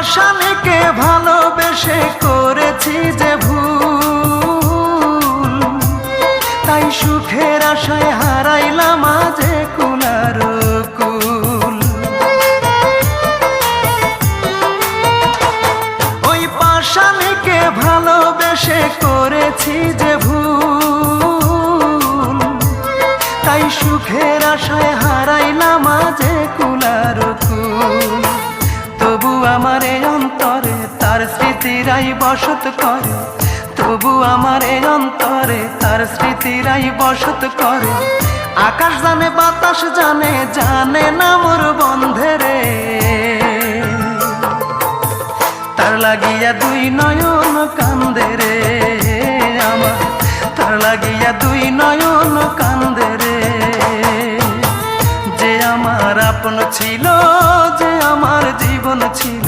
পাষাণীকে ভালোবেসে করেছি যে ভুল, তাই সুখের আশায় হারাইলাম আজে কুলার কুল। ওই পাষাণীকে ভালোবেসে করেছি যে ভুল, তাই সুখের আশায় হারাইলাম আজে কুলার কুল। তবু আমার এই অন্তরে তার স্মৃতিরাই বসত করে, তবু আমার এই অন্তরে তার স্মৃতিরাই বসত করে। আকাশ জানে বাতাস জানে, জানে না মোর বন্ধেরে, তার লাগিয়া দুই নয়ন কান্দে রে আমার, তার লাগিয়া দুই নয়ন কান্দে রে। যে আমার আপন ছিল, যে আমার জীবন ছিল,